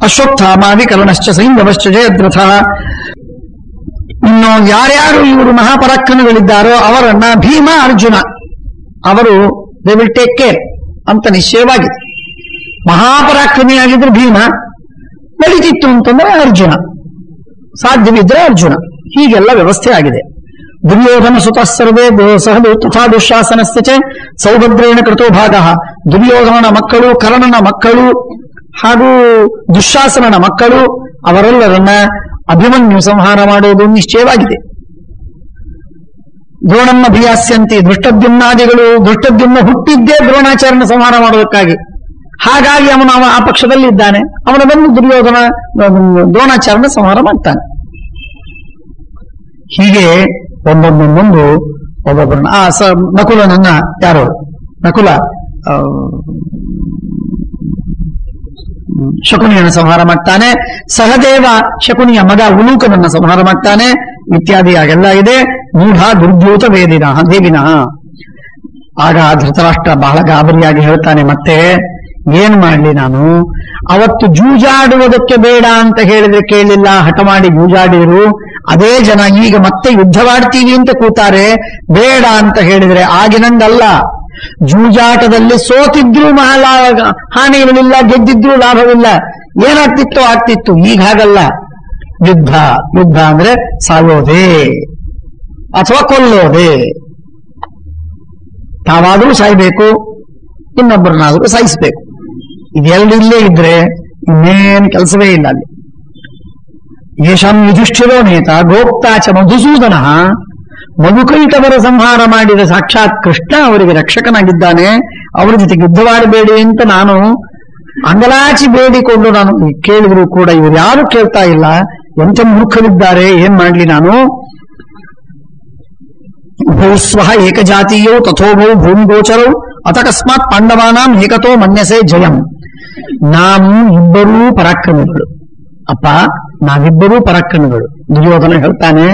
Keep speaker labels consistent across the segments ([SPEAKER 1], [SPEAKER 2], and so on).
[SPEAKER 1] ಅಶ್ವತ್ಥಾಮಾದಿ ಕರ್ಣಶ್ಚ ಸೈಂಧವಶ್ಚ ಜಯದ್ರಥ. ಇನ್ನು ಯಾರ್ಯಾರು ಇವರು ಮಹಾಪರಾಕ್ರಮಿಗಳಿದ್ದಾರೋ ಅವರನ್ನ ಭೀಮ ಅರ್ಜುನ ಅವರು ದೇ ವಿಲ್ ಟೇಕ್ ಕೇರ್ ಅಂತ ನಿಶ್ಚಯವಾಗಿದೆ. ಮಹಾಪರಾಕ್ರಮಿಯಾಗಿದ್ರೆ ಭೀಮ, ನಡೀತಿತ್ತು ಅಂತಂದ್ರೆ ಅರ್ಜುನ, ಸಾಧ್ಯವಿದ್ರೆ ಅರ್ಜುನ. ಹೀಗೆಲ್ಲ ವ್ಯವಸ್ಥೆ ಆಗಿದೆ. ದುರ್ಯೋಧನ ಸುತಃ ಸರ್ವೇ ಸಹ ತಥಾ ದುಶ್ಯಾಸನಸ್ಯ ಚ ಸೌಭದ್ರೇಣ ಕೃತೋ ಭಾಗ. ದುರ್ಯೋಧನನ ಮಕ್ಕಳು, ಕರ್ಣನ ಮಕ್ಕಳು ಹಾಗೂ ದುಶ್ಯಾಸನನ ಮಕ್ಕಳು ಅವರೆಲ್ಲರನ್ನ ಅಭಿಮನ್ಯು ಸಂಹಾರ ಮಾಡುವುದು ನಿಶ್ಚಯವಾಗಿದೆ. ದ್ರೋಣನ್ನ ಭಿಯಾಸ್ಯಂತಿ, ದೃಷ್ಟದ್ಯುಮ್ನಾದಿಗಳು, ದೃಷ್ಟದ್ಯುಮ್ನ ಹುಟ್ಟಿದ್ದೇ ದ್ರೋಣಾಚಾರ್ಯನ ಸಂಹಾರ ಮಾಡೋದಕ್ಕಾಗಿ. ಹಾಗಾಗಿ ಅವನು ಆ ಪಕ್ಷದಲ್ಲಿ ಇದ್ದಾನೆ. ಅವನ ಬಂದು ದುರ್ಯೋಧನ ದ್ರೋಣಾಚಾರ್ಯನ ಸಂಹಾರ ಮಾಡ್ತಾನೆ. ಹೀಗೆ ಒಂದೊಂದೊಂದೊಂದು ಒಬ್ಬೊಬ್ಬರನ್ನ ನಕುಲನನ್ನ ಯಾರು ನಕುಲ ಶಕುನಿಯನ್ನು ಸಂಹಾರ ಮಾಡ್ತಾನೆ. ಸಹದೇವ ಶಕುನಿಯ ಮಗ ಉಲೂಕನನ್ನ ಸಂಹಾರ ಮಾಡ್ತಾನೆ. ಇತ್ಯಾದಿಯಾಗೆಲ್ಲ ಇದೆ. ಮೂಢ ದುರ್ದ್ಯೂತ ದೇವಿನಃ. ಆಗ ಧೃತರಾಷ್ಟ್ರ ಬಹಳ ಗಾಬರಿಯಾಗಿ ಹೇಳ್ತಾನೆ, ಮತ್ತೆ ಏನ್ ಮಾಡ್ಲಿ ನಾನು? ಅವತ್ತು ಜೂಜಾಡುವುದಕ್ಕೆ ಬೇಡ ಅಂತ ಹೇಳಿದ್ರೆ ಕೇಳಲಿಲ್ಲ, ಹಠ ಮಾಡಿ ಜೂಜಾಡಿದ್ರು. ಅದೇ ಜನ ಈಗ ಮತ್ತೆ ಯುದ್ಧವಾಡ್ತೀವಿ ಅಂತ ಕೂತಾರೆ. ಬೇಡ ಅಂತ ಹೇಳಿದ್ರೆ ಆಗಿನಂದಲ್ಲ. ಜೂಜಾಟದಲ್ಲಿ ಸೋತಿದ್ರು ಹಾನಿ ಇರಲಿಲ್ಲ, ಗೆದ್ದಿದ್ರು ಲಾಭವಿಲ್ಲ. ಏನಾಗ್ತಿತ್ತೋ ಆಗ್ತಿತ್ತು. ಈಗ ಹಾಗಲ್ಲ. ಯುದ್ಧ ಯುದ್ಧ ಅಂದ್ರೆ ಸಾಯೋದೇ ಅಥವಾ ಕೊಲ್ಲೋದೇ. ತಾವಾದ್ರೂ ಸಾಯ್ಬೇಕು, ಇನ್ನೊಬ್ಬರನ್ನಾದ್ರೂ ಸಾಯಿಸ್ಬೇಕು. ಇದೆರಡು ಇಲ್ಲೇ ಇದ್ರೆ ಇನ್ನೇನು ಕೆಲಸವೇ ಇಲ್ಲ ಅಲ್ಲಿ. ಯಶಂ ಯುಧಿಷ್ಠಿರೋ ನೇತ ಗೋಪ್ತಾಚ ಮಧುಸೂದನ. ಮಧುಕೈಟವರ ಸಂಹಾರ ಮಾಡಿದ ಸಾಕ್ಷಾತ್ ಕೃಷ್ಣ ಅವರಿಗೆ ರಕ್ಷಕನಾಗಿದ್ದಾನೆ. ಅವರ ಜೊತೆಗೆ ಯುದ್ಧವಾಡಬೇಡಿ ಅಂತ ನಾನು ಅಂಗಲಾಚಿ ಬೇಡಿಕೊಂಡು ನಾನು ಕೇಳಿದ್ರು ಕೂಡ ಇವರು ಯಾರು ಕೇಳ್ತಾ ಇಲ್ಲ. ಎಂಥ ಮೂರ್ಖರಿದ್ದಾರೆ, ಏನ್ ಮಾಡ್ಲಿ ನಾನು? ಭೂಸ್ವಃ ಏಕಜಾತೀಯೋ ತಥೋಭೌ ಭೂಮಿಗೋಚರೌ ಅತಕಸ್ಮಾತ್ ಪಾಂಡವಾನಾಂ ಏಕತೋ ಮನ್ಯಸೆ ಜಯಂ. ನಾವು ಇಬ್ಬರೂ ಪರಾಕ್ರಮಿಗಳು ಅಪ್ಪ, ನಾವಿಬ್ಬರೂ ಪರಾಕ್ರಮಿಗಳು. ದುರ್ಯೋಧನ ಹೇಳ್ತಾನೆ.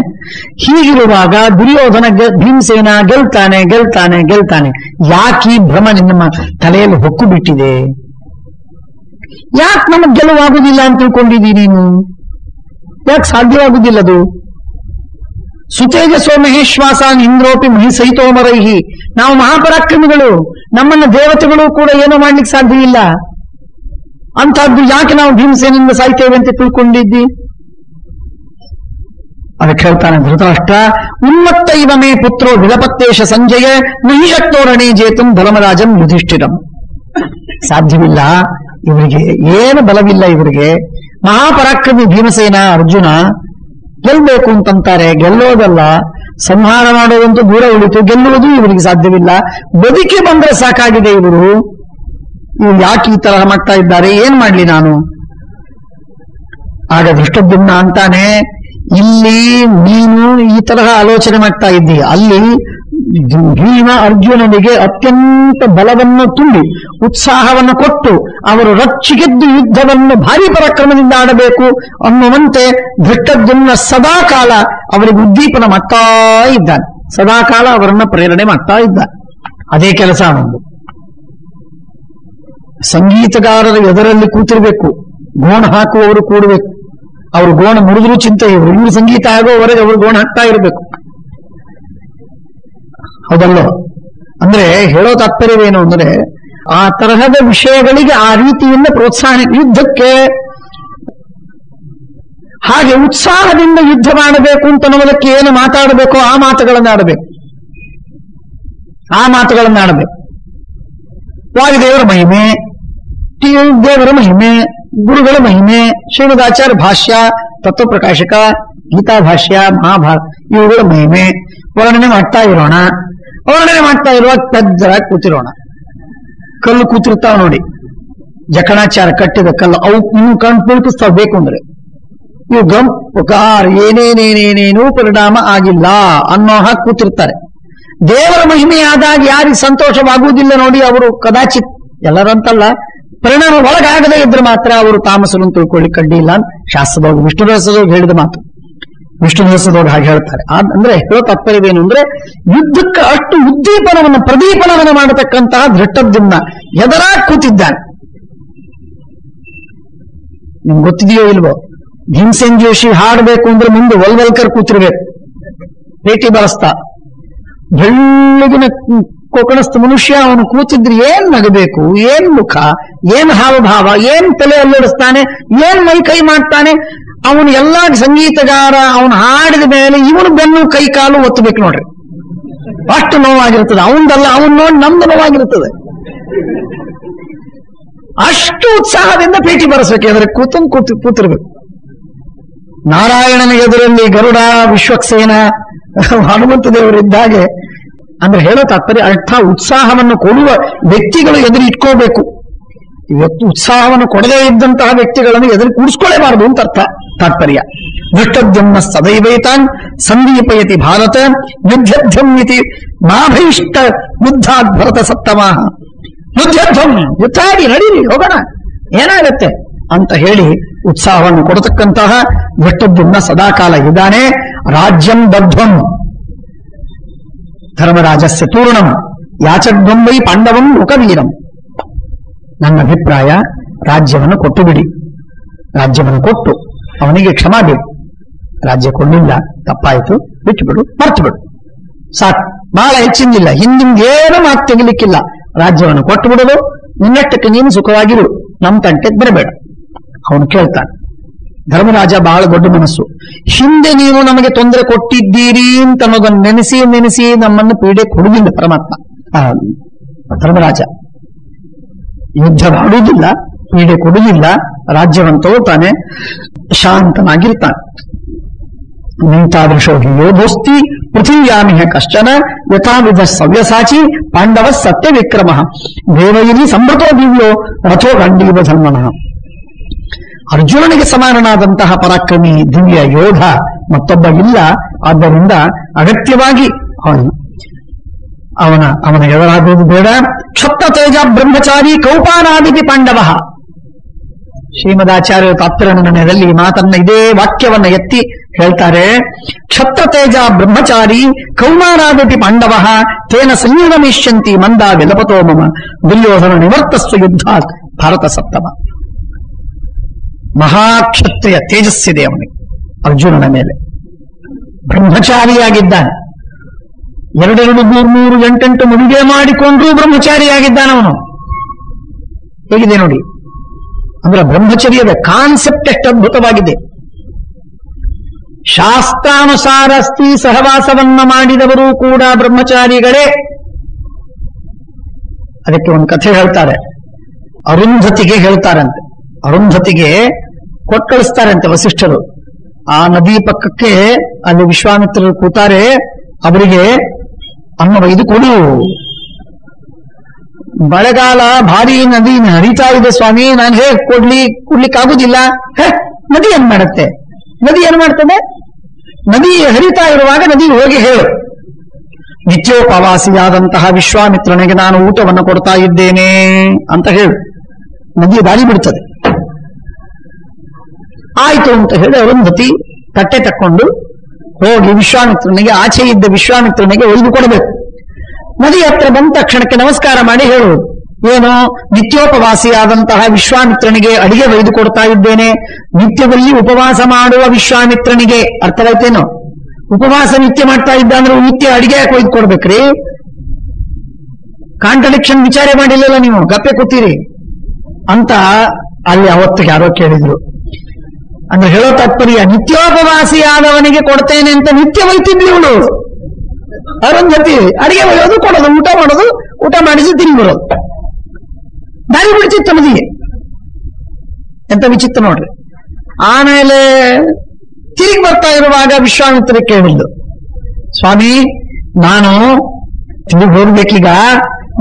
[SPEAKER 1] ಹೀಗಿರುವಾಗ ದುರ್ಯೋಧನ ಭೀಮಸೇನ ಗೆಲ್ತಾನೆ ಗೆಲ್ತಾನೆ ಗೆಲ್ತಾನೆ. ಯಾಕೆ ಈ ಭ್ರಮ ನಿಮ್ಮ ತಲೆಯಲ್ಲಿ ಹೊಕ್ಕು ಬಿಟ್ಟಿದೆ? ಯಾಕೆ ನಮಗೆ ಗೆಲುವಾಗುವುದಿಲ್ಲ ಅಂತ ತಿಳ್ಕೊಂಡಿದ್ದೀ ನೀನು? ಯಾಕೆ ಸಾಧ್ಯವಾಗುವುದಿಲ್ಲ ಅದು? ಸುತೇಜಸೋ ಮಹೇಶ್ವಾಸಾನ್ ಇಂದ್ರೋಪಿ ಮಹಿಸಹಿತೋಮರೈಹಿ. ನಾವು ಮಹಾಪರಾಕ್ರಮಿಗಳು, ನಮ್ಮನ್ನ ದೇವತೆಗಳು ಕೂಡ ಏನೋ ಮಾಡ್ಲಿಕ್ಕೆ ಸಾಧ್ಯ ಇಲ್ಲ. ಅಂತಹದ್ದು ಯಾಕೆ ನಾವು ಭೀಮಸೇನಿಂದ ಸಾಯ್ತೇವೆ ಅಂತ ತಿಳ್ಕೊಂಡಿದ್ದಿ? ಅದಕ್ಕೆ ಹೇಳ್ತಾನೆ ಧೃತರಾಷ್ಟ್ರ, ಉನ್ಮತ್ತ ಇವ ಮೇ ಪುತ್ರೋ ವಿಲಪತ್ತೇಶ ಸಂಜಯ ನಹಿ ಶಕ್ತೋರಣೇ ಜೇತುಂ ಬಲಮರಾಜಂ ಯುಧಿಷ್ಠಿರಂ. ಸಾಧ್ಯವಿಲ್ಲ ಇವರಿಗೆ, ಏನು ಬಲವಿಲ್ಲ ಇವರಿಗೆ. ಮಹಾಪರಾಕ್ರಮಿ ಭೀಮಸೇನ ಅರ್ಜುನ ಗೆಲ್ಬೇಕು ಅಂತಂತಾರೆ, ಗೆಲ್ಲೋದಲ್ಲ. ಸಂಹಾರ ಮಾಡೋದಂತೂ ದೂರ ಉಳಿತು, ಗೆಲ್ಲುವುದು ಇವರಿಗೆ ಸಾಧ್ಯವಿಲ್ಲ. ಬದುಕಿ ಬಂದ್ರೆ ಸಾಕಾಗಿದೆ. ಇವರು ಯಾಕೆ ಈ ತರಹ ಮಾಡ್ತಾ ಇದ್ದಾರೆ? ಏನ್ ಮಾಡ್ಲಿ ನಾನು? ಆಗ ದೃಷ್ಟದ್ಯುಮ್ನ ಅಂತಾನೆ, ಇಲ್ಲಿ ನೀನು ಈ ತರಹ ಆಲೋಚನೆ ಮಾಡ್ತಾ ಇದ್ದೀಯ, ಅಲ್ಲಿ ಭೀಮ ಅರ್ಜುನನಿಗೆ ಅತ್ಯಂತ ಬಲವನ್ನು ತುಂಬಿ ಉತ್ಸಾಹವನ್ನು ಕೊಟ್ಟು ಅವರು ರಚ್ಚಿಗೆದ್ದು ಯುದ್ಧವನ್ನು ಭಾರಿ ಪರಾಕ್ರಮದಿಂದ ಆಡಬೇಕು ಅನ್ನುವಂತೆ ದೃಷ್ಟದ್ಯುಮ್ನ ಸದಾಕಾಲ ಅವರಿಗೆ ಉದ್ದೀಪನ ಮಾಡ್ತಾ ಇದ್ದಾನೆ. ಸದಾಕಾಲ ಅವರನ್ನ ಪ್ರೇರಣೆ ಮಾಡ್ತಾ ಇದ್ದಾನೆ. ಅದೇ ಕೆಲಸ ಒಂದು. ಸಂಗೀತಗಾರರು ಎದರಲ್ಲಿ ಕೂತಿರ್ಬೇಕು, ಗೋಣ ಹಾಕುವವರು ಕೂಡಬೇಕು. ಅವರು ಗೋಣ ಮುರಿದ್ರು ಚಿಂತೆ, ಇವರು ಸಂಗೀತ ಆಗೋವರೆಗೆ ಅವರು ಗೋಣ ಹಾಕ್ತಾ ಇರಬೇಕು. ಹೌದಲ್ಲೋ? ಅಂದ್ರೆ ಹೇಳೋ ತಾತ್ಪರ್ಯವೇನು ಅಂದ್ರೆ, ಆ ತರಹದ ವಿಷಯಗಳಿಗೆ ಆ ರೀತಿಯಿಂದ ಪ್ರೋತ್ಸಾಹ, ಯುದ್ಧಕ್ಕೆ ಹಾಗೆ ಉತ್ಸಾಹದಿಂದ ಯುದ್ಧ ಮಾಡಬೇಕು ಅಂತ ಅನ್ನೋದಕ್ಕೆ ಏನು ಮಾತಾಡಬೇಕೋ ಆ ಮಾತುಗಳನ್ನು ಆಡಬೇಕು. ಆ ಮಾತುಗಳನ್ನು ಆಡಬೇಕು. ವಾಯುದೇವರ ಮಹಿಮೆ, ದೇವರ ಮಹಿಮೆ, ಗುರುಗಳ ಮಹಿಮೆ, ಶ್ರೀಮದಾಚಾರ್ಯ ಭಾಷ್ಯ, ತತ್ವಪ್ರಕಾಶಕ, ಗೀತಾ ಭಾಷ್ಯ, ಮಹಾಭಾರತ ಇವುಗಳ ಮಹಿಮೆ ವರ್ಣನೆ ಮಾಡ್ತಾ ಇರೋಣ. ವರ್ಣನೆ ಮಾಡ್ತಾ ಇರುವಾಗ ಪೆದ್ದರಾಗಿ ಕೂತಿರೋಣ. ಕಲ್ಲು ಕೂತಿರ್ತಾವ ನೋಡಿ, ಜಕಣಾಚಾರ ಕಟ್ಟಿದ ಕಲ್ಲು, ಅವು ಇನ್ನು ಕಣ್ ಪಿಳ್ಕಿಸ್ತಾವ್ ಬೇಕು ಅಂದ್ರೆ. ಇವು ಏನೇನೇನೇನೇನೂ ಪರಿಣಾಮ ಆಗಿಲ್ಲ ಅನ್ನೋ ಹಾಗೆ ಕೂತಿರ್ತಾರೆ. ದೇವರ ಮಹಿಮೆಯಾದಾಗ ಯಾರಿಗೆ ಸಂತೋಷವಾಗುವುದಿಲ್ಲ ನೋಡಿ, ಅವರು ಕದಾಚಿತ್, ಎಲ್ಲರಂತಲ್ಲ, ಪರಿಣಾಮ ಒಳಗಾಗದೇ ಇದ್ರೆ ಮಾತ್ರ ಅವರು ತಾಮಸರನ್ನು ತಿಳ್ಕೊಳ್ಳಿ ಕಡ್ಡಿಲ್ಲ ಅಂತ ಶಾಸ್ತ್ರದವ್ರು, ವಿಷ್ಣು ರಹಸ್ಯದವ್ರು ಹೇಳಿದ ಮಾತು. ವಿಷ್ಣು ರಹಸ್ಯದವ್ರು ಹಾಗೆ ಹೇಳ್ತಾರೆ. ಅಂದ್ರೆ ಹೇಳೋ ತಾತ್ಪರ್ಯವೇನು ಅಂದ್ರೆ, ಯುದ್ಧಕ್ಕೆ ಅಷ್ಟು ಉದ್ದೀಪನವನ್ನು, ಪ್ರದೀಪನವನ್ನು ಮಾಡತಕ್ಕಂತಹ ದೃಷ್ಟದ್ಯುಮ್ನ ಎದರಾಗಿ ಕೂತಿದ್ದಾನೆ. ನಿಮ್ಗೆ ಗೊತ್ತಿದೆಯೋ ಇಲ್ವೋ, ಭೀಮಸೇನ್ ಜೋಶಿ ಹಾಡಬೇಕು ಅಂದ್ರೆ ಮುಂದೆ ವಲ್ವಲ್ಕರ್ ಕೂತಿರ್ಬೇಕು, ಪೇಟಿ ಬರಸ್ತಾ. ಬೆಳ್ಳಗಿನ ಕೊಕಣಸ್ಥ ಮನುಷ್ಯ ಅವನು ಕೂತಿದ್ರೆ ಏನ್ ನಗಬೇಕು, ಏನ್ ಮುಖ, ಏನ್ ಹಾವಭಾವ, ಏನ್ ತಲೆ ಅಲ್ಲಾಡಿಸ್ತಾನೆ, ಏನ್ ಮೈ ಕೈ ಮಾಡ್ತಾನೆ. ಅವನು ಎಲ್ಲಾ ಸಂಗೀತಗಾರ ಅವನು ಹಾಡಿದ ಮೇಲೆ ಇವನು ಬೆನ್ನು ಕೈ ಕಾಲು ಒತ್ತಬೇಕು ನೋಡ್ರಿ, ಅಷ್ಟು ನೋವಾಗಿರ್ತದೆ. ಅವನದಲ್ಲ, ಅವನ್ ನೋಡಿ ನಮ್ದು ನೋವಾಗಿರ್ತದೆ. ಅಷ್ಟು ಉತ್ಸಾಹದಿಂದ ಪೇಟಿ ಬರೆಸ್ಬೇಕು, ಅದರ ಕೂತಿರ್ಬೇಕು. ನಾರಾಯಣನ ಎದುರಲ್ಲಿ ಗರುಡ, ವಿಶ್ವಕ್ಸೇನ, ಹನುಮಂತ ದೇವರಿದ್ದಾಗೆ. ಅಂದ್ರೆ ಹೇಳೋ ತಾತ್ಪರ್ಯ ಅರ್ಥ ಉತ್ಸಾಹವನ್ನು ಕೊಡುವ ವ್ಯಕ್ತಿಗಳು ಎದುರು ಇಟ್ಕೋಬೇಕು. ಇವತ್ತು ಉತ್ಸಾಹವನ್ನು ಕೊಡದೇ ಇದ್ದಂತಹ ವ್ಯಕ್ತಿಗಳನ್ನು ಎದುರು ಕೂಡಿಸ್ಕೊಳ್ಳೇಬಾರದು ಅಂತ ಅರ್ಥ ತಾತ್ಪರ್ಯ. ದೃಷ್ಟದ್ಯಮ್ನ ಸದೈವೈತಾನ್ ಸಂದೀಪಯತಿ ಭಾರತ ಯುದ್ಧಧ್ಯಂ ಇತಿ ನಾಭೈಷ್ಟ ಯುದ್ಧಾದ್ ಭರತ ಸತ್ತಮಾಹ. ಯುದ್ಧಧ್ಯಂ, ಯುದ್ಧಾಡಿ ನಡೀರಿ, ಹೋಗೋಣ, ಏನಾಗತ್ತೆ ಅಂತ ಹೇಳಿ ಉತ್ಸಾಹವನ್ನು ಕೊಡತಕ್ಕಂತಹ ದೃಷ್ಟದ್ಯುಮ್ನ ಸದಾಕಾಲ ಇದ್ದಾನೆ. ರಾಜ್ಯಂ ದಧ್ವಂ ಧರ್ಮರಾಜಸ್ಯ ಪೂರ್ಣಂ ಯಾಚಡ್ವಂ ವೈ ಪಾಂಡವಂ ಮುಖವೀರಂ. ನನ್ನ ಅಭಿಪ್ರಾಯ ರಾಜ್ಯವನ್ನು ಕೊಟ್ಟು ಬಿಡಿ, ರಾಜ್ಯವನ್ನು ಕೊಟ್ಟು ಅವನಿಗೆ ಕ್ಷಮಾ ಬೇಕು. ರಾಜ್ಯ ಕೊಡಲಿಲ್ಲ, ತಪ್ಪಾಯಿತು, ಬಿಟ್ಟುಬಿಡು, ಮರ್ತು ಬಿಡು, ಸಾಕು, ಬಹಳ ಹೆಚ್ಚಿಂದಿಲ್ಲ, ಹಿಂದಿಂದೇನು ಮಾತು ತೆಗಿಲಿಕ್ಕಿಲ್ಲ. ರಾಜ್ಯವನ್ನು ಕೊಟ್ಟು ಬಿಡಲು, ನಿನ್ನಷ್ಟಕ್ಕೆ ನೀನು ಸುಖವಾಗಿರು, ನಮ್ಮ ತಂಟೆಗೆ ಬರಬೇಡ. ಅವನು ಕೇಳ್ತಾನೆ. ಧರ್ಮರಾಜ ಬಹಳ ದೊಡ್ಡ ಮನಸ್ಸು. ಹಿಂದೆ ನೀವು ನಮಗೆ ತೊಂದರೆ ಕೊಟ್ಟಿದ್ದೀರಿ ಅಂತ ಅನ್ನೋದನ್ನು ನೆನೆಸಿ ನೆನೆಸಿ ನಮ್ಮನ್ನು ಪೀಡೆ ಕೊಡುವುದಿಲ್ಲ ಪರಮಾತ್ಮ. ಧರ್ಮರಾಜ ಯುದ್ಧ ಮಾಡುವುದಿಲ್ಲ, ಪೀಡೆ ಕೊಡುವುದಿಲ್ಲ, ರಾಜ್ಯವನ್ನು ತಗೋತಾನೆ, ಶಾಂತನಾಗಿರ್ತಾನೆ. ನೀತಾದೃಶೋ ಹಿ ಯೋಧೋಸ್ತಿ ಪೃಥಿವ್ಯಾಮಿಹ ಕಶ್ಚನ ಯಥಾವಿಧ ಸವ್ಯಸಾಚಿ ಪಾಂಡವ ಸತ್ಯ ವಿಕ್ರಮ ದೇವೈರಿ ಸಂಭೃತೋ ದಿವ್ಯೋ ರಥೋ ಗಂಡೀವ ಧರ್ಮನಃ. ಅರ್ಜುನನಿಗೆ ಸಮಾನನಾದಂತಹ ಪರಾಕ್ರಮಿ ದಿವ್ಯ ಯೋಧ ಮತ್ತೊಬ್ಬ ಇಲ್ಲ. ಆದ್ದರಿಂದ ಅಗತ್ಯವಾಗಿ ಅವನ ಎದುರಾಗುವುದು ಬೇಡ. ಕ್ಷಪ್ತ ತೇಜ ಬ್ರಹ್ಮಚಾರಿ ಕೌಪಾನಾದಿತಿ ಪಾಂಡವ. ಶ್ರೀಮದಾಚಾರ್ಯ ತಾತ್ಪರ್ಯನಿರ್ಣಯದಲ್ಲಿ ಈ ಮಾತನ್ನ, ಇದೇ ವಾಕ್ಯವನ್ನ ಎತ್ತಿ ಹೇಳ್ತಾರೆ. ಕ್ಷತ್ರ ತೇಜ ಬ್ರಹ್ಮಚಾರಿ ಕೌಮಾರಾದಿತಿ ಪಾಂಡವ ತೇನ ಸಂಯುಗಮಿಷ್ಯಂತಿ ಮಂದ ವಿಲಪತೋ ಮಮ ದುರ್ಯೋಧನ ನಿವರ್ತಸ್ವ ಯುದ್ಧಾತ್ ಭಾರತ ಸತ್ತಮ. ಮಹಾಕ್ಷತ್ರಿಯ ತೇಜಸ್ಸಿದೆ ಅವನಿಗೆ ಅರ್ಜುನನ ಮೇಲೆ. ಬ್ರಹ್ಮಚಾರಿಯಾಗಿದ್ದಾನೆ, 2 3 8 ಮದುವೆ ಮಾಡಿಕೊಂಡ್ರೂ ಬ್ರಹ್ಮಚಾರಿಯಾಗಿದ್ದಾನೆ ಅವನು. ಹೇಗಿದೆ ನೋಡಿ, ಅಂದ್ರೆ ಬ್ರಹ್ಮಚರ್ಯದ ಕಾನ್ಸೆಪ್ಟ್ ಎಷ್ಟು ಅದ್ಭುತವಾಗಿದೆ. ಶಾಸ್ತ್ರಾನುಸಾರ ಸ್ತ್ರೀ ಸಹವಾಸವನ್ನ ಮಾಡಿದವರು ಕೂಡ ಬ್ರಹ್ಮಚಾರಿಗಳೇ. ಅದಕ್ಕೆ ಒಂದು ಕಥೆ ಹೇಳ್ತಾರೆ. ಅರುಂಧತಿಗೆ ಹೇಳ್ತಾರಂತೆ, ಅರುಂಧತಿಗೆ ಕೊಟ್ಟು ಕಳಿಸ್ತಾರಂತೆ ವಸಿಷ್ಠರು. ಆ ನದಿ ಪಕ್ಕಕ್ಕೆ ಅಲ್ಲಿ ವಿಶ್ವಾಮಿತ್ರರು ಕೂತಾರೆ. ಅವರಿಗೆ ಅಮ್ಮ ಇದು ಕೊಡು, ಮಳೆಗಾಲ ಭಾರಿ ನದಿ ಹರಿತಾ ಇದೆ ಸ್ವಾಮಿ, ನಾನು ಹೇಗೆ ಕೊಡ್ಲಿಕ್ಕಾಗುದಿಲ್ಲ. ನದಿ ಏನ್ ಮಾಡುತ್ತೆ, ನದಿ ಏನ್ ಮಾಡ್ತದೆ, ನದಿ ಹರಿತಾ ಇರುವಾಗ ನದಿ ಹೋಗಿ ಹೇಳು, ನಿತ್ಯೋಪವಾಸಿಯಾದಂತಹ ವಿಶ್ವಾಮಿತ್ರನಿಗೆ ನಾನು ಊಟವನ್ನು ಕೊಡ್ತಾ ಇದ್ದೇನೆ ಅಂತ ಹೇಳು. ನದಿ ದಾರಿ ಬಿಡ್ತದೆ. ಆಯ್ತು ಅಂತ ಹೇಳಿ ಅರುಂಧತಿ ತಟ್ಟೆ ತಕ್ಕೊಂಡು ಹೋಗಿ ವಿಶ್ವಾಮಿತ್ರನಿಗೆ, ಆಚೆ ಇದ್ದ ವಿಶ್ವಾಮಿತ್ರನಿಗೆ ಒಯ್ದು ಕೊಡಬೇಕು. ನದಿ ಹತ್ರ ಬಂದ ತಕ್ಷಣಕ್ಕೆ ನಮಸ್ಕಾರ ಮಾಡಿ ಹೇಳುವುದು ಏನು, ನಿತ್ಯೋಪವಾಸಿಯಾದಂತಹ ವಿಶ್ವಾಮಿತ್ರನಿಗೆ ಅಡಿಗೆ ಒಯ್ದು ಕೊಡ್ತಾ ಇದ್ದೇನೆ. ನಿತ್ಯದಲ್ಲಿ ಉಪವಾಸ ಮಾಡುವ ವಿಶ್ವಾಮಿತ್ರನಿಗೆ, ಅರ್ಥವಾಯ್ತೇನೋ? ಉಪವಾಸ ನಿತ್ಯ ಮಾಡ್ತಾ ಇದ್ದ ಅಂದ್ರೆ ನಿತ್ಯ ಅಡಿಗೆ ಯಾಕೆ ಒಯ್ದು ಕೊಡ್ಬೇಕ್ರಿ? ಕಾಂಟ್ರಡಿಕ್ಷನ್ ವಿಚಾರ ಮಾಡಿಲ್ಲಲ್ಲ ನೀವು, ಗಪ್ಪೆ ಕೂತೀರಿ ಅಂತ ಅಲ್ಲಿ ಅವತ್ತಿಗೆ ಯಾರೋ ಕೇಳಿದ್ರು. ಅಂದ್ರೆ ಹೇಳೋ ತಾತ್ಪರ್ಯ, ನಿತ್ಯೋಪವಾಸಿಯಾದವನಿಗೆ ಕೊಡ್ತೇನೆ ಅಂತ ನಿತ್ಯ ಒಯ್ತಿದ್ವಿ ಇವಳು ಅರುಂಧತಿ. ಅಡಿಗೆ ಒಯ್ಯೋದು, ಕೊಡೋದು, ಊಟ ಮಾಡೋದು, ಊಟ ಮಾಡಿಸಿ ತಿನ್ಬಿಡೋದು, ದಾರಿ ಬಿಡ್ತಿತ್ತು ನದಿಗೆ. ಎಂತ ವಿಚಿತ್ರ ನೋಡ್ರಿ. ಆಮೇಲೆ ತಿರುಗಿ ಬರ್ತಾ ಇರುವಾಗ ವಿಶ್ವಾಮಿತ್ರ ಕೇಳಿದ್ದು, ಸ್ವಾಮಿ ನಾನು ತಿರುಗಿ ಹೋಗ್ಬೇಕೀಗ,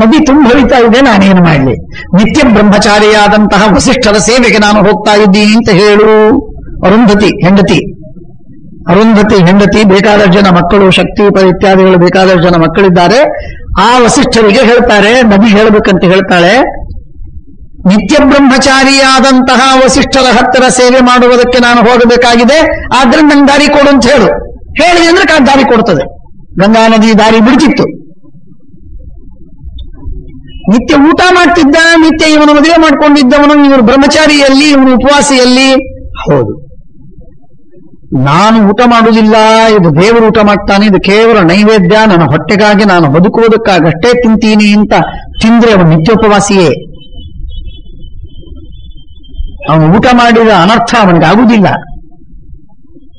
[SPEAKER 1] ನದಿ ತುಂಬ ಹರಿತಾ ಇದೆ, ನಾನೇನು ಮಾಡಲಿ? ನಿತ್ಯ ಬ್ರಹ್ಮಚಾರಿಯಾದಂತಹ ವಸಿಷ್ಠರ ಸೇವೆಗೆ ನಾನು ಹೋಗ್ತಾ ಇದ್ದೀನಿ ಅಂತ ಹೇಳು. ಅರುಂಧತಿ ಹೆಂಡತಿ ಬೇಕಾದಷ್ಟು ಜನ ಮಕ್ಕಳು, ಶಕ್ತಿ ಇತ್ಯಾದಿಗಳು ಬೇಕಾದಷ್ಟು ಜನ ಮಕ್ಕಳಿದ್ದಾರೆ. ಆ ವಸಿಷ್ಠರಿಗೆ ಹೇಳ್ತಾರೆ, ನದಿ ಹೇಳಬೇಕಂತ ಹೇಳ್ತಾಳೆ, ನಿತ್ಯ ಬ್ರಹ್ಮಚಾರಿಯಾದಂತಹ ವಸಿಷ್ಠರ ಹತ್ತಿರ ಸೇವೆ ಮಾಡುವುದಕ್ಕೆ ನಾನು ಹೋಗಬೇಕಾಗಿದೆ, ಆದ್ರಿಂದ ನಂಗೆ ದಾರಿ ಕೊಡು ಅಂತ ಹೇಳು. ಹೇಳಿ ಅಂದ್ರೆ ದಾರಿ ಕೊಡ್ತದೆ. ಗಂಗಾ ನದಿ ದಾರಿ ಬಿಡ್ತಿತ್ತು. ನಿತ್ಯ ಊಟ ಮಾಡ್ತಿದ್ದ, ನಿತ್ಯ ಇವನು ಮದುವೆ ಮಾಡ್ಕೊಂಡಿದ್ದವನು, ಇವನು ಬ್ರಹ್ಮಚಾರಿಯಲ್ಲಿ, ಇವನು ಉಪವಾಸಿಯಲ್ಲಿ. ಹೌದು, ನಾನು ಊಟ ಮಾಡುವುದಿಲ್ಲ, ಇದು ದೇವರು ಊಟ ಮಾಡ್ತಾನೆ, ಇದು ಕೇವಲ ನೈವೇದ್ಯ, ನನ್ನ ಹೊಟ್ಟೆಗಾಗಿ, ನಾನು ಬದುಕುವುದಕ್ಕಾಗಷ್ಟೇ ತಿಂತೀನಿ ಅಂತ ತಿಂದ್ರೆ ಅವನು ನಿತ್ಯೋಪವಾಸಿಯೇ. ಅವನು ಊಟ ಮಾಡಿದ ಅನರ್ಥ ಅವನಿಗೆ ಆಗುವುದಿಲ್ಲ.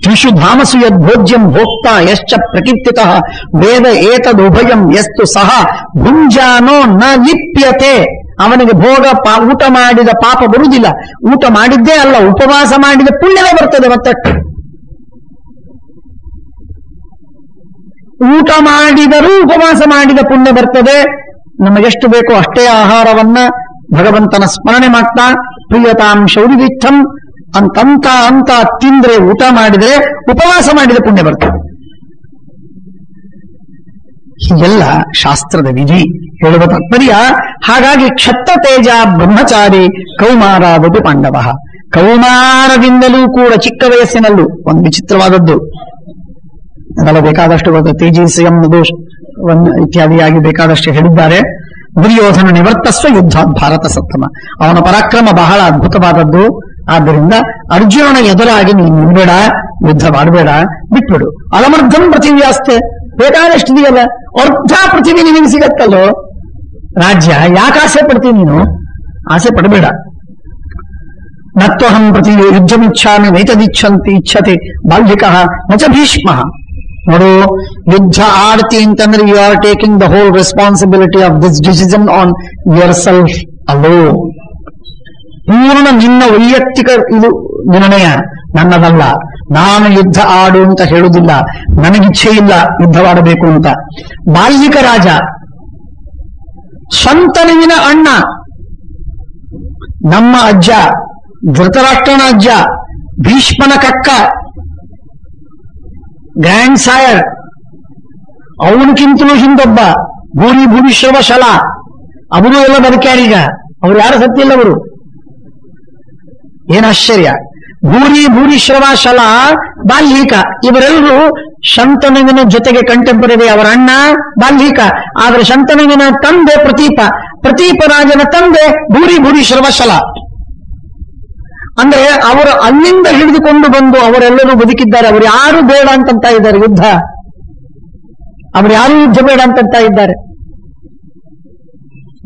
[SPEAKER 1] ತ್ರಿಷು ಧಾಮಸು ಯದ್ಭೋಜ್ಯಂ ಭೋಕ್ತ ಯಶ್ಚ ಪ್ರಕೀರ್ತಿತಃ ವೇದ ಏತದುಭಯಂ ಯಸ್ತು ಸಹ ಭುಂಜಾನೋ ನ ಲಿಪ್ಯತೆ. ಅವನಿಗೆ ಭೋಗ ಊಟ ಮಾಡಿದ ಪಾಪ ಬರುವುದಿಲ್ಲ. ಊಟ ಮಾಡಿದ್ದೇ ಅಲ್ಲ, ಉಪವಾಸ ಮಾಡಿದ ಪುಣ್ಯವೇ ಬರ್ತದೆ. ಮತ್ತಷ್ಟು ಊಟ ಮಾಡಿದರೂ ಉಪವಾಸ ಮಾಡಿದ ಪುಣ್ಯ ಬರ್ತದೆ. ನಮಗೆಷ್ಟು ಬೇಕೋ ಅಷ್ಟೇ ಆಹಾರವನ್ನ ಭಗವಂತನ ಸ್ಮರಣೆ ಮಾಡ್ತಾ ಪ್ರಿಯತಾಂ ಶೌರಿವಿತ್ತಂ ಅಂತ ತಿಂದ್ರೆ, ಊಟ ಮಾಡಿದ್ರೆ ಉಪವಾಸ ಮಾಡಿದ ಪುಣ್ಯ ಬರ್ತದೆ. ಹೀಗೆಲ್ಲ ಶಾಸ್ತ್ರದ ವಿಧಿ ಹೇಳುವ ತಾತ್ಪರ್ಯ. ಹಾಗಾಗಿ ಕ್ಷತ್ರ ತೇಜ ಬ್ರಹ್ಮಚಾರಿ ಕೌಮಾರಾದದು ಪಾಂಡವ. ಕೌಮಾರದಿಂದಲೂ ಕೂಡ ಚಿಕ್ಕ ವಯಸ್ಸಿನಲ್ಲೂ ಒಂದು ವಿಚಿತ್ರವಾದದ್ದು ಅದೆಲ್ಲ ಬೇಕಾದಷ್ಟು ತೇಜಸ್ಸಂ ದೋಷ ಇತ್ಯಾದಿಯಾಗಿ ಬೇಕಾದಷ್ಟು ಹೇಳಿದ್ದಾರೆ. ದುರ್ಯೋಧನ ನಿವರ್ತಸ್ವ ಯುದ್ಧಾತ್ ಭಾರತ ಸತ್ತಮ. ಅವನ ಪರಾಕ್ರಮ ಬಹಳ ಅದ್ಭುತವಾದದ್ದು. ಆದ್ದರಿಂದ ಅರ್ಜುನನ ಎದುರಾಗಿ ನೀನು ನಿಲ್ಬೇಡ, ಯುದ್ಧ ಮಾಡಬೇಡ, ಬಿಟ್ಬಿಡು. ಅಲಮರ್ಧಂ ಪೃಥಿವ್ಯಾಸ್ತೆ, ಬೇಕಾದಷ್ಟಿದೆಯಲ್ಲ, ಅರ್ಧ ಪೃಥಿವಿ ನಿನಗೆ ಸಿಗತ್ತಲ್ಲೋ ರಾಜ್ಯ, ಯಾಕೆ ಆಸೆ ಪಡ್ತೀನಿ ನೀನು? ಆಸೆ ಪಡಬೇಡ. ನತ್ವಹಂ ಪ್ರತಿ ಯುದ್ಧಮಿಚ್ಛಾಮಿ ನೈತದಿಚ್ಛತಿ ಬಾಲ್ಯಿಕಃ ನಚ ಭೀಷ್ಮ. ನೋಡು, ಯುದ್ಧ ಆಡ್ತಿ ಅಂತಂದ್ರೆ you are taking the whole responsibility of this decision on your self ಅಲ್ಲೋ. ಪೂರ್ಣ ನಿನ್ನ ವೈಯಕ್ತಿಕ ಇದು ನಿರ್ಣಯ, ನನ್ನದಲ್ಲ. ನಾನು ಯುದ್ಧ ಆಡು ಅಂತ ಹೇಳುವುದಿಲ್ಲ, ನನಗಿಚ್ಛೆ ಇಲ್ಲ ಯುದ್ಧವಾಡಬೇಕು ಅಂತ. ಬಾಲ್ಯಿಕ ರಾಜ, ಶಂತನುವಿನ ಅಣ್ಣ, ನಮ್ಮ ಅಜ್ಜ, ಧೃತರಾಷ್ಟ್ರನ ಅಜ್ಜ, ಭೀಷ್ಮನ ಕಕ್ಕ, ಗ್ರ್ಯಾಂಡ್ ಸಾಯರ್, ಅವನಕ್ಕಿಂತಲೂ ಹಿಂದೊಬ್ಬ ಭೂರಿಶ್ರವ ಶಲ, ಅವರು ಎಲ್ಲ ಬದುಕ್ಯಾರೀಗ. ಅವ್ರು ಯಾರು ಸತ್ತಿಲ್ಲ. ಅವರು ಏನಾಶ್ಚರ್ಯ. ಭೂರಿಶ್ರವ ಶಲ, ಬಾಲ್ಯೀಕ, ಇವರೆಲ್ಲರೂ ಶಂತನುವಿನ ಜೊತೆಗೆ ಕಂಟೆಂಪರರಿ. ಅವರ ಅಣ್ಣ ಬಾಲ್ಯೀಕ, ಆದರೆ ಶಂತನುವಿನ ತಂದೆ ಪ್ರತೀಪ ರಾಜನ ತಂದೆ ಭೂರಿಶ್ರವ ಶಲ. ಅಂದ್ರೆ ಅವರು ಅಲ್ಲಿಂದ ಹಿಡಿದುಕೊಂಡು ಬಂದು ಅವರೆಲ್ಲರೂ ಬದುಕಿದ್ದಾರೆ. ಅವರು ಯಾರು ಬೇಡ ಅಂತಂತ ಇದ್ದಾರೆ ಯುದ್ಧ, ಅವರು ಯಾರು ಯುದ್ಧ ಬೇಡ ಅಂತಂತ ಇದ್ದಾರೆ.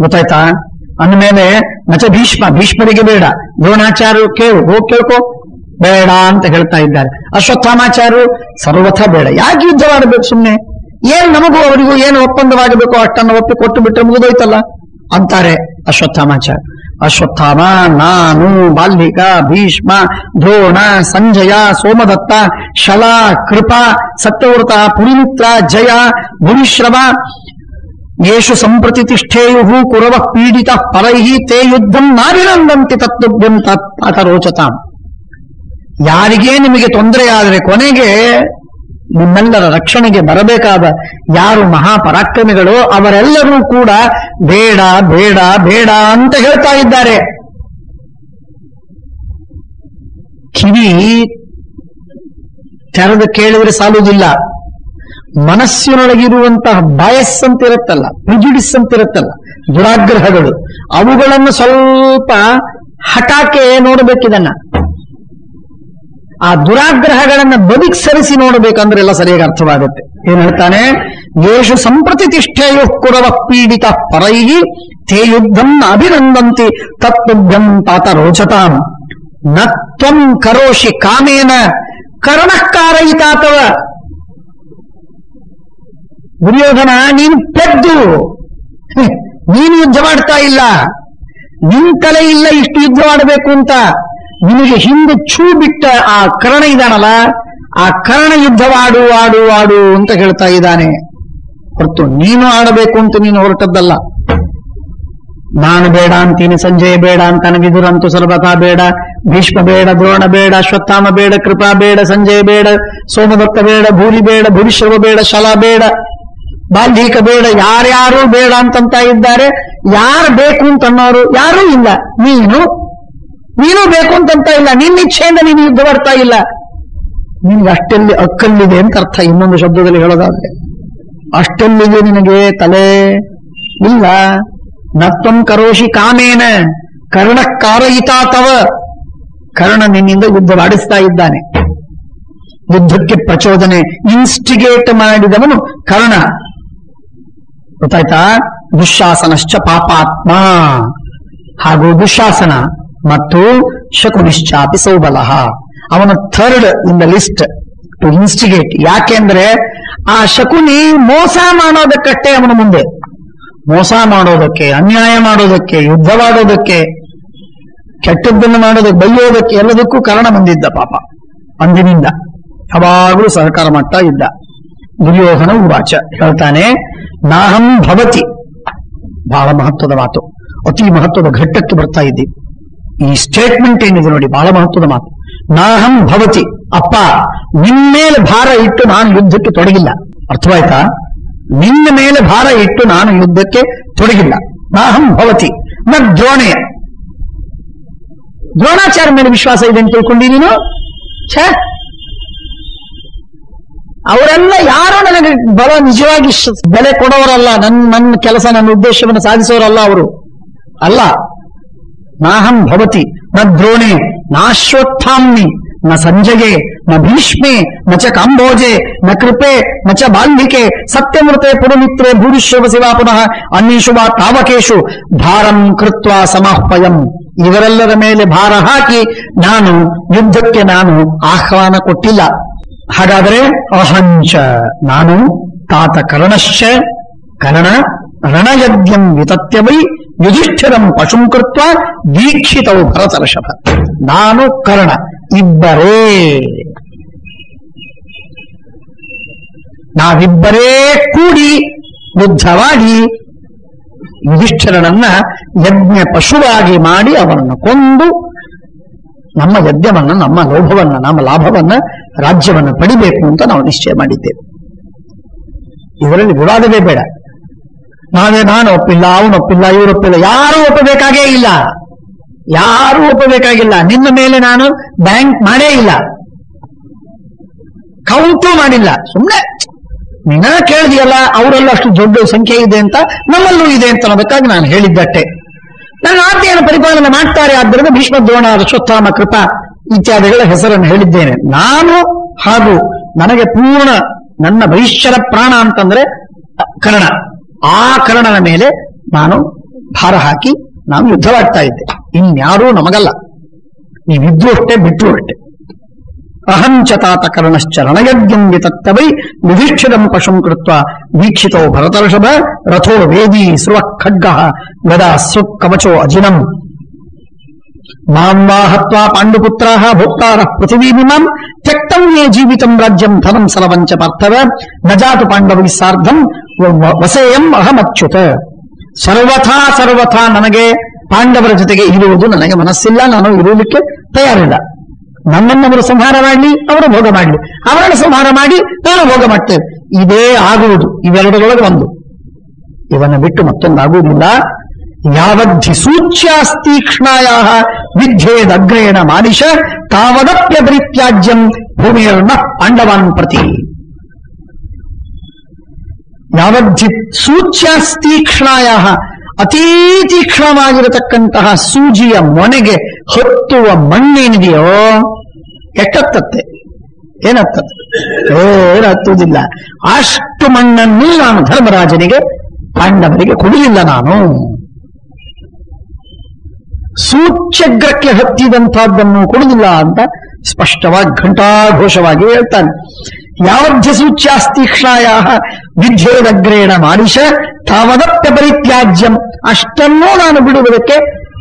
[SPEAKER 1] ಗೊತ್ತಾಯ್ತಾ? ಅಂದಮೇಲೆ ನಚ ಭೀಷ್ಮರಿಗೆ ಬೇಡ, ದ್ರೋಣಾಚಾರ್ಯ ಹೋಗಿ ಕೇಳ್ಕೋ ಬೇಡ ಅಂತ ಹೇಳ್ತಾ ಇದ್ದಾರೆ. ಅಶ್ವತ್ಥಾಮಾಚಾರ್ಯರು ಸರ್ವಥ ಬೇಡ. ಯಾಕೆ ಯುದ್ಧ ಮಾಡಬೇಕು ಸುಮ್ಮನೆ? ಏನ್ ನಮಗೂ ಅವರಿಗೂ ಏನು ಒಪ್ಪಂದವಾಗಬೇಕು ಅಷ್ಟನ್ನು ಒಪ್ಪಿ ಕೊಟ್ಟು ಬಿಟ್ಟರೆ ಮುಗಿದೋಯ್ತಲ್ಲ ಅಂತಾರೆ ಅಶ್ವತ್ಥಾಮಾಚಾರ್ಯ. ಅಶ್ವತ್ಥಾಮ, ನಾನು, ಬಾಲ್ಯಿಕ, ಭೀಷ್ಮ, ದ್ರೋಣ, ಸಂಜಯ, ಸೋಮದತ್ತ, ಶಲ, ಕೃಪ, ಸತ್ಯವ್ರತ, ಪುರಿಮಿತ್ರ, ಜಯ, ಭೂರಿಶ್ರವ ಯೇಷು ಸಂಪ್ರತಿ ತಿಷ್ಠೇಯು ಕುರವ ಪೀಡಿತ ಪರೈ ತೇ ಯುದ್ಧಂ ನಾರಿನಂದಂತಿ ತತ್ವಭ್ಯಂ ತರೋಚತಾಂ. ಯಾರಿಗೇ ನಿಮಗೆ ತೊಂದರೆಯಾದರೆ ಕೊನೆಗೆ ನಿಮ್ಮೆಲ್ಲರ ರಕ್ಷಣೆಗೆ ಬರಬೇಕಾದ ಯಾರು ಮಹಾಪರಾಕ್ರಮಿಗಳು ಅವರೆಲ್ಲರೂ ಕೂಡ ಬೇಡ ಬೇಡ ಬೇಡ ಅಂತ ಹೇಳ್ತಾ ಇದ್ದಾರೆ. ಕಿವಿ ತೆರೆದು ಕೇಳಿದ್ರೆ ಸಾಲುವುದಿಲ್ಲ. ಮನಸ್ಸಿನೊಳಗಿರುವಂತಹ ಬಯಸ್ ಅಂತಿರುತ್ತಲ್ಲ, ಪ್ರಿಜುಡಿಸ್ ಅಂತಿರುತ್ತಲ್ಲ, ದುರಾಗ್ರಹಗಳು, ಅವುಗಳನ್ನು ಸ್ವಲ್ಪ ಹಠಾಕೆ ನೋಡಬೇಕಿದನ್ನ. ಆ ದುರಾಗ್ರಹಗಳನ್ನ ಬದುಕಿ ಸರಿಸಿ ನೋಡಬೇಕಂದ್ರೆ ಎಲ್ಲ ಸರಿಯಾಗಿ ಅರ್ಥವಾಗುತ್ತೆ. ಏನ್ ಹೇಳ್ತಾನೆ? ಯೇಷು ಸಂಪ್ರತಿ ತಿಷ್ಠೇಯು ಕುರವ ಪೀಡಿತ ಪರೈ ತೇ ಯುದ್ಧಂ ಅಭಿನಂದಂತಿ ತತ್ವಭ್ಯಂ ತಾತ ರೋಚತಾಂ ನ ತ್ವಂ ಕರೋಷಿ ಕಾಮೇನ ಕರ್ಣಕಾರಯಿತಾತವ. ದುರ್ಯೋಧನ, ನೀನು ಪೆದ್ದು, ನೀನು ಯುದ್ಧ ಮಾಡ್ತಾ ಇಲ್ಲ, ನಿನ್ ತಲೆ ಇಲ್ಲ ಇಷ್ಟು ಯುದ್ಧ ಮಾಡಬೇಕು ಅಂತ. ನಿನಗೆ ಹಿಂದೆ ಛೂ ಬಿಟ್ಟ ಆ ಕರ್ಣ ಇದಾನಲ್ಲ, ಆ ಕರ್ಣ ಯುದ್ಧವಾಡು ಆಡು ಆಡು ಅಂತ ಹೇಳ್ತಾ ಇದ್ದಾನೆ ಹೊರತು ನೀನು ಆಡಬೇಕು ಅಂತ ನೀನು ಹೊರಟದ್ದಲ್ಲ. ನಾನು ಬೇಡ ಅಂತೀನಿ, ಸಂಜಯ ಬೇಡ ಅಂತಾನೆ, ವಿದುರಂತೂ ಸರ್ವತಾ ಬೇಡ, ಭೀಷ್ಮ ಬೇಡ, ದ್ರೋಣ ಬೇಡ, ಅಶ್ವತ್ಥಾಮ ಬೇಡ, ಕೃಪಾ ಬೇಡ, ಸಂಜಯ ಬೇಡ, ಸೋಮದತ್ತ ಬೇಡ, ಭೂರಿ ಬೇಡ, ಭೂರಿಶ್ರವ ಬೇಡ, ಶಲ ಬೇಡ, ಬಾಲ್ಯೀಕ ಬೇಡ, ಯಾರ್ಯಾರು ಬೇಡ ಅಂತಂತ ಇದ್ದಾರೆ. ಯಾರು ಬೇಕು ಅಂತನ್ನೋರು ಯಾರೂ ಇಲ್ಲ. ನೀನು ಬೇಕು ಅಂತಂತ ಇಲ್ಲ, ನಿನ್ನ ಇಚ್ಛೆಯಿಂದ ನೀನು ಯುದ್ಧ ಮಾಡ್ತಾ ಇಲ್ಲ. ನಿನ್ಗೆ ಅಷ್ಟೆಲ್ಲಿ ಅಕ್ಕಲ್ಲಿದೆ ಅಂತ ಅರ್ಥ. ಇನ್ನೊಂದು ಶಬ್ದದಲ್ಲಿ ಹೇಳೋದಾದ್ರೆ, ಅಷ್ಟೆಲ್ಲಿದೆ ನಿನಗೆ ತಲೆ ಇಲ್ಲ. ನತ್ವಂ ಕರೋಷಿ ಕಾಮೇನ ಕರ್ಣ ಕಾರಯಿತಾ ತವ. ಕರ್ಣ ನಿನ್ನಿಂದ ಯುದ್ಧವಾಡಿಸ್ತಾ ಇದ್ದಾನೆ. ಯುದ್ಧಕ್ಕೆ ಪ್ರಚೋದನೆ ಇನ್ಸ್ಟಿಗೇಟ್ ಮಾಡಿದವನು ಕರ್ಣ. ಗೊತ್ತಾಯ್ತಾ? ದುಶ್ಯಾಸನಶ್ಚ ಪಾಪಾತ್ಮ. ಹಾಗೂ ದುಶ್ಯಾಸನ ಮತ್ತು ಶಕುನಿಶ್ಚಾಪಿ ಸೌಬಲಃ. ಅವನ third in the list to instigate. ಯಾಕೆಂದ್ರೆ ಆ ಶಕುನಿ ಮೋಸ ಮಾಡೋದಕ್ಕಷ್ಟೇ ಅವನ ಮುಂದೆ. ಮೋಸ ಮಾಡೋದಕ್ಕೆ, ಅನ್ಯಾಯ ಮಾಡೋದಕ್ಕೆ, ಯುದ್ಧವಾಡೋದಕ್ಕೆ, ಕೆಟ್ಟದ್ದನ್ನು ಮಾಡೋದಕ್ಕೆ, ಬೈಯೋದಕ್ಕೆ, ಎಲ್ಲದಕ್ಕೂ ಕರ್ಣ ಬಂದಿದ್ದ ಪಾಪ. ಅಂದಿನಿಂದ ಯಾವಾಗಲೂ ಸಹಕಾರ ಮಾಡ್ತಾ ಇದ್ದ. ದುರ್ಯೋಧನ ಉವಾಚ ಹೇಳ್ತಾನೆ, ನಾಹಂ ಭವತಿ. ಬಹಳ ಮಹತ್ವದ ಮಾತು, ಅತಿ ಮಹತ್ವದ ಘಟ್ಟಕ್ಕೆ ಬರ್ತಾ ಇದ್ದಿ. ಈ ಸ್ಟೇಟ್ಮೆಂಟ್ ಏನಿದೆ ನೋಡಿ, ಬಹಳ ಮಹತ್ವದ ಮಾತು. ನಾಹಂ ಭವತಿ, ಅಪ್ಪ ನಿನ್ನ ಮೇಲೆ ಭಾರ ಇಟ್ಟು ನಾನು ಯುದ್ಧಕ್ಕೆ ತೊಡಗಿಲ್ಲ. ಅರ್ಥವಾಯ್ತಾ? ನಿನ್ನ ಮೇಲೆ ಭಾರ ಇಟ್ಟು ನಾನು ಯುದ್ಧಕ್ಕೆ ತೊಡಗಿಲ್ಲ. ನಾಹಂ ಭವತಿ ನ ದ್ರೋಣೆ. ದ್ರೋಣಾಚಾರ್ಯ ಮೇಲೆ ವಿಶ್ವಾಸ ಇದೆ ಅಂತ ತಿಳ್ಕೊಂಡಿ ನೀನು? ಅವರೆಲ್ಲ ಯಾರು ನನಗೆ ಬಲ ನಿಜವಾಗಿ ಬೆಲೆ ಕೊಡೋರಲ್ಲ. ನನ್ನ ಕೆಲಸ, ನನ್ನ ಉದ್ದೇಶವನ್ನು ಸಾಧಿಸೋರಲ್ಲ ಅವರು. ಅಲ್ಲ. ನಾಹಂ ಭವತಿ ನ ದ್ರೋಣೆ ನಾಶ್ವತ್ಥಾಮ್ನಿ ನ ಸಂಜಯೇ ನ ಭೀಷ್ಮೆ ನ ಚ ಕಾಂಬೋಜೆ ನ ಕೃಪೆ ನ ಚ ಬಾಲ್ಮಿಕೆ ಸತ್ಯಮೃತೆ ಪುರಮಿತ್ರೆ ಭೂರಿಶ್ವ ಶಿವ ಪುನಃ ಅನ್ಯೇಷು ವಾ ತಾವಕೇಶು ಭಾರಂ ಕೃತ್ವ ಸಮಾಹ್ವಯಂ. ಇವರೆಲ್ಲರ ಮೇಲೆ ಭಾರ ಹಾಕಿ ನಾನು ಯುದ್ಧಕ್ಕೆ ನಾನು ಆಹ್ವಾನ ಕೊಟ್ಟಿಲ್ಲ. ಹಾಗಾದರೆ ಅಹಂಚ ನಾನು ತಾತ ಕರ್ಣಶ್ಚ ಕರ್ಣ ರಣಯಜ್ಞಂ ವಿತತ್ಯ ವೈ ಯುಧಿಷ್ಠಿರಂ ಪಶುಂ ಕೃತ್ವ ದೀಕ್ಷಿತವು ಭರತರ್ಷಭ. ನಾನು ಕರ್ಣ ಇಬ್ಬರೇ, ನಾವಿಬ್ಬರೇ ಕೂಡಿ ಯುದ್ಧವಾಗಿ ಯುಧಿಷ್ಠಿರನನ್ನ ಯಜ್ಞ ಪಶುವಾಗಿ ಮಾಡಿ ಅವನನ್ನು ಕೊಂದು ನಮ್ಮ ಯಜ್ಞವನ್ನ, ನಮ್ಮ ಲೋಭವನ್ನ, ನಮ್ಮ ಲಾಭವನ್ನ, ರಾಜ್ಯವನ್ನ ಪಡಿಬೇಕು ಅಂತ ನಾವು ನಿಶ್ಚಯ ಮಾಡಿದ್ದೇವೆ. ಇದರಲ್ಲಿ ವಿವಾದವೇ ಬೇಡ. ನಾನು ಒಪ್ಪಿಲ್ಲ, ಅವನೊಪ್ಪಿಲ್ಲ, ಇವರೊಪ್ಪಿಲ್ಲ, ಯಾರೂ ಒಪ್ಪಬೇಕಾಗೇ ಇಲ್ಲ. ಯಾರೂ ಒಪ್ಪಬೇಕಾಗಿಲ್ಲ. ನಿನ್ನ ಮೇಲೆ ನಾನು ಬ್ಯಾಂಕ್ ಮಾಡೇ ಇಲ್ಲ, ಕೌಂಟು ಮಾಡಿಲ್ಲ. ಸುಮ್ಮನೆ ನೀನ ಕೇಳಿದೆಯಲ್ಲ, ಅವರೆಲ್ಲ ಅಷ್ಟು ದೊಡ್ಡ ಸಂಖ್ಯೆ ಇದೆ ಅಂತ, ನಮ್ಮಲ್ಲೂ ಇದೆ ಅಂತ ಅನ್ನೋದಕ್ಕಾಗಿ ನಾನು ಹೇಳಿದ್ದಟ್ಟೆ. ನನ್ನ ಆಜ್ಞೆಯನ್ನು ಪರಿಪಾಲನೆ ಮಾಡ್ತಾರೆ. ಆದ್ದರಿಂದ ಭೀಷ್ಮ, ದ್ರೋಣ, ಅಶ್ವತ್ಥಾಮ, ಕೃಪಾ ಇತ್ಯಾದಿಗಳ ಹೆಸರನ್ನು ಹೇಳಿದ್ದೇನೆ. ನಾನು ಹಾಗೂ ನನಗೆ ಪೂರ್ಣ ನನ್ನ ಭವಿಷ್ಯದ ಪ್ರಾಣ ಅಂತಂದ್ರೆ ಕರ್ಣ. ಆ ಕರ್ಣನ ಮೇಲೆ ನಾನು ಭಾರ ಹಾಕಿ ನಾನು ಯುದ್ಧವಾಡ್ತಾ ಇದ್ದೆ. ಇನ್ಯಾರೂ ನಮಗಲ್ಲ. ನೀವಿದ್ರು ಅಷ್ಟೇ, ಬಿಟ್ಟರು ಅಷ್ಟೇ. ಅಹಂಚತಾತ ಕರ್ಣಶ್ಚ ರಣಯಜ್ಞಂ ವಿತತ್ತವೈ ಯುಧಿಷ್ಠಿರಂ ಪಶುಂ ಕೃತ್ವ ವೀಕ್ಷಿತೋ ಭರತರ್ಷಭ ರಥೋ ವೇದಿ ಸ್ರುವ ಖಡ್ಗ ಗದಾ ಸುಕ್ ಕವಚೋ ಅಜಿನಂ ಮಾಂ ವಾ ಹತ್ವಾ ಪಾಂಡುಪುತ್ರಾಃ ಭೋಕ್ತಾರಃ ಪೃಥಿವೀಮಿಮಾಂ ತ್ಯಕ್ತಂ ಯೇ ಜೀವಿತಂ ರಾಜ್ಯಂ ಧನಂ ಸಲವಂಚ ಪಾರ್ಥವ ನ ಜಾತು ಪಾಂಡವೈ ಸಾರ್ಧಂ ವಸೇಯಂ ಅಹಮಚ್ಯುತ. ಸರ್ವಥಾ ನನಗೆ ಪಾಂಡವರ ಜೊತೆಗೆ ಇರುವುದು ನನಗೆ ಮನಸ್ಸಿಲ್ಲ. ನಾನು ಇರುವುದಕ್ಕೆ ತಯಾರಿಲ್ಲ. ನನ್ನನ್ನು ಅವರು ಸಂಹಾರ ಮಾಡಲಿ, ಅವರು ಭೋಗ ಮಾಡಲಿ, ಅವರನ್ನು ಸಂಹಾರ ಮಾಡಿ ನಾನು ಭೋಗ ಮಾಡ್ತೇವೆ. ಇದೇ ಆಗುವುದು. ಇವೆರಡರೊಳಗೆ ಒಂದು. ಇವನ್ನ ಬಿಟ್ಟು ಮತ್ತೊಂದಾಗುವುದಿಲ್ಲ. ಯಾವದ್ಧಿ ಸೂಚ್ಯಾಸ್ತೀಕ್ಷ್ಣಾಯ ವಿದ್ಯೇದಗ್ರೇಣ ಮಾನಿಷ ತಾವದಪ್ಯಪರಿತ್ಯಾಜ್ಯಂ ಭೂಮಿಯರ್ನ ಪಾಂಡವಾನ್ ಪ್ರತಿ. ಯಾವದ್ಧಿ ಸೂಚ್ಯಾಸ್ತೀಕ್ಷ್ಣಾಯ ಅತೀ ತೀಕ್ಷ್ಣವಾಗಿರತಕ್ಕಂತಹ ಸೂಜಿಯ ಮೊನೆಗೆ ಹತ್ತುವ ಮಣ್ಣೇನಿದೆಯೋ ಎಷ್ಟತ್ತತ್ತೆ? ಏನತ್ತತ್ತೆ? ಏನು ಹತ್ತುವುದಿಲ್ಲ. ಅಷ್ಟು ಮಣ್ಣನ್ನು ನಾನು ಧರ್ಮರಾಜನಿಗೆ, ಪಾಂಡವರಿಗೆ ಕೊಡಲಿಲ್ಲ. ನಾನು ಸೂಚ್ಯಗ್ರಕ್ಕೆ ಹತ್ತಿದಂತಹದ್ದನ್ನು ಕೊಡುವುದಿಲ್ಲ ಅಂತ ಸ್ಪಷ್ಟವಾಗಿ ಘಂಟಾಘೋಷವಾಗಿ ಹೇಳ್ತಾನೆ. ಯಾವಧ್ಯ ಸೂಚ್ಯಾಸ್ತೀಕ್ಷ್ಣಾಯ ವಿದ್ಯೇದಗ್ರೇಣ ಮಾನಿಷ ತಾವದಪ್ಯ ಪರಿತ್ಯಾಜ್ಯಂ. ಅಷ್ಟನ್ನೂ ನಾನು ಬಿಡುವುದಕ್ಕೆ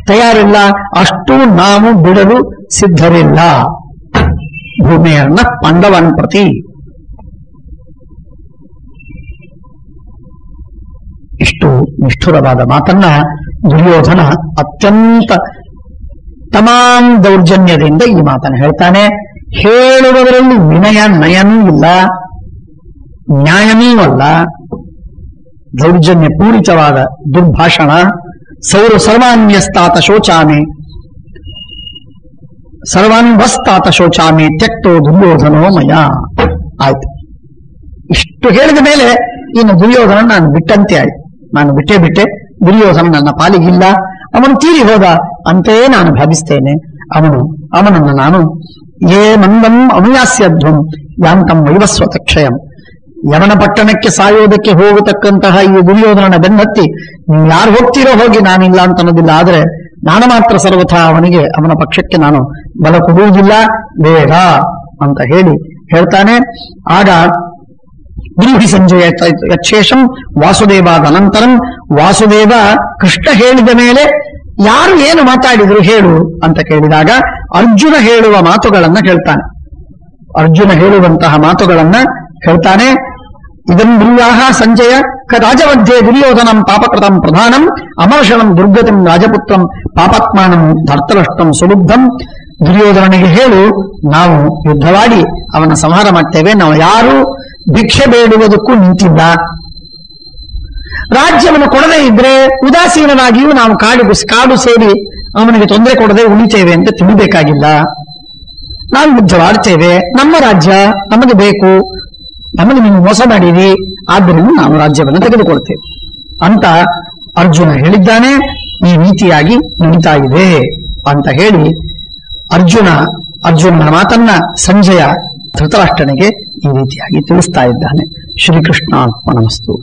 [SPEAKER 1] ತಯಾರಿಲ್ಲ, ಅಷ್ಟು ನಾವು ಬಿಡಲು ಸಿದ್ಧರಿಲ್ಲ. ಭೂಮಿಯನ್ನ ಪಾಂಡವನ್ ಪ್ರತಿ. ಇಷ್ಟು ನಿಷ್ಠುರವಾದ ಮಾತನ್ನ ದುರ್ಯೋಧನ ಅತ್ಯಂತ ತಮಾಂ ದೌರ್ಜನ್ಯದಿಂದ ಈ ಮಾತನ್ನು ಹೇಳ್ತಾನೆ. ಹೇಳುವುದರಲ್ಲಿ ವಿನಯ ನಯನೂ ಇಲ್ಲ, ನ್ಯಾಯನೂ ಅಲ್ಲ. ದೌರ್ಜನ್ಯ ಪೂರಿತವಾದ ದುರ್ಭಾಷಣ. ಸರ್ವಾನ್ಯಸ್ತಾತ ಶೋಚಾಮಿ ಸರ್ವಾನ್ವಸ್ತಾತ ಶೋಚಾಮಿ ತ್ಯಕ್ತೋ ದುರ್ಯೋಧನೋ ಮಯ. ಆಯ್ತು. ಇಷ್ಟು ಹೇಳಿದ ಮೇಲೆ ಇನ್ನು ದುರ್ಯೋಧನ ನಾನು ಬಿಟ್ಟಂತೆ ಆಯ್ತು. ನಾನು ಬಿಟ್ಟೆ ದುರ್ಯೋಧನ ನನ್ನ ಪಾಲಿಗಿಲ್ಲ, ಅವನು ತೀರಿ ಹೋದ ಅಂತೆಯೇ ನಾನು ಭಾವಿಸ್ತೇನೆ. ಅವನನ್ನು ನಾನು ಯೇ ಮಂದಂ ಅನುಯಾಸ್ಯಧ್ವಂ ಯಾಂತಂ ವೈವಸ್ವತಕ್ಷಯಂ, ಯವನ ಪಟ್ಟಣಕ್ಕೆ ಸಾಯೋದಕ್ಕೆ ಹೋಗತಕ್ಕಂತಹ ಈ ದುರ್ಯೋಧನನ ಬೆನ್ನತ್ತಿ ನೀವು ಯಾರು ಹೋಗ್ತೀರೋ ಹೋಗಿ, ನಾನಿಲ್ಲ ಅಂತ ಅನ್ನೋದಿಲ್ಲ. ಆದ್ರೆ ನಾನು ಮಾತ್ರ ಸರ್ವಥಾ ಅವನಿಗೆ, ಅವನ ಪಕ್ಷಕ್ಕೆ ನಾನು ಬಲ ಕೊಡುವುದಿಲ್ಲ, ಬೇಡ ಅಂತ ಹೇಳ್ತಾನೆ. ಆಗ ಬ್ರೂಹಿ ಸಂಜಯ ಯಚ್ಛೇಷಂ ವಾಸುದೇವಾದ ಅನಂತರಂ, ವಾಸುದೇವ ಕೃಷ್ಣ ಹೇಳಿದ ಮೇಲೆ ಯಾರು ಏನು ಮಾತಾಡಿದ್ರು ಹೇಳು ಅಂತ ಕೇಳಿದಾಗ ಅರ್ಜುನ ಹೇಳುವ ಮಾತುಗಳನ್ನ ಹೇಳ್ತಾನೆ. ಅರ್ಜುನ ಹೇಳುವಂತಹ ಮಾತುಗಳನ್ನ ಹೇಳ್ತಾನೆ. ಇದನ್ ಬ್ರೂಯಾಹ ಸಂಜಯ ರಾಜಮಧ್ಯೆ ದುರ್ಯೋಧನಂ ಪಾಪಕೃತಂ ಪ್ರಧಾನಂ ಅಮರ್ಷಣಂ ದುರ್ಗತಿಂ ರಾಜಪುತ್ರಂ ಪಾಪಾತ್ಮಾನಂ ಧರ್ತಲಷ್ಟಂ ಸುಲುಬ್ಧಂ. ದುರ್ಯೋಧನನಿಗೆ ಹೇಳು, ನಾವು ಯುದ್ಧವಾಡಿ ಅವನ ಸಂಹಾರ ಮಾಡ್ತೇವೆ, ನಾವು ಯಾರು ಭಿಕ್ಷೆ ಬೇಡುವುದಕ್ಕೂ ನಿಂತಿಲ್ಲ, ರಾಜ್ಯವನ್ನು ಕೊಡದೇ ಇದ್ರೆ ಉದಾಸೀನರಾಗಿಯೂ ನಾವು ಕಾಡು ಸೇರಿ ಅವನಿಗೆ ತೊಂದರೆ ಕೊಡದೆ ಉಳಿತೇವೆ ಅಂತ ತಿಳಿಬೇಕಾಗಿಲ್ಲ, ನಾವು ಯುದ್ಧವಾಡ್ತೇವೆ, ನಮ್ಮ ರಾಜ್ಯ ನಮಗೆ ಬೇಕು, ನಮಗೆ ನೀವು ಮೋಸ ಮಾಡಿರಿ, ಆದ್ದರಿಂದ ನಾವು ರಾಜ್ಯವನ್ನು ತೆಗೆದುಕೊಳ್ತೇವೆ ಅಂತ ಅರ್ಜುನ ಹೇಳಿದ್ದಾನೆ. ಈ ರೀತಿಯಾಗಿ ನಡೀತಾ ಇದೆ ಅಂತ ಹೇಳಿ ಅರ್ಜುನನ ಮಾತನ್ನ ಸಂಜಯ ಧೃತರಾಷ್ಟ್ರನಿಗೆ ಈ ರೀತಿಯಾಗಿ ತಿಳಿಸ್ತಾ ಇದ್ದಾನೆ. ಶ್ರೀಕೃಷ್ಣಾರ್ಪಣಮಸ್ತು.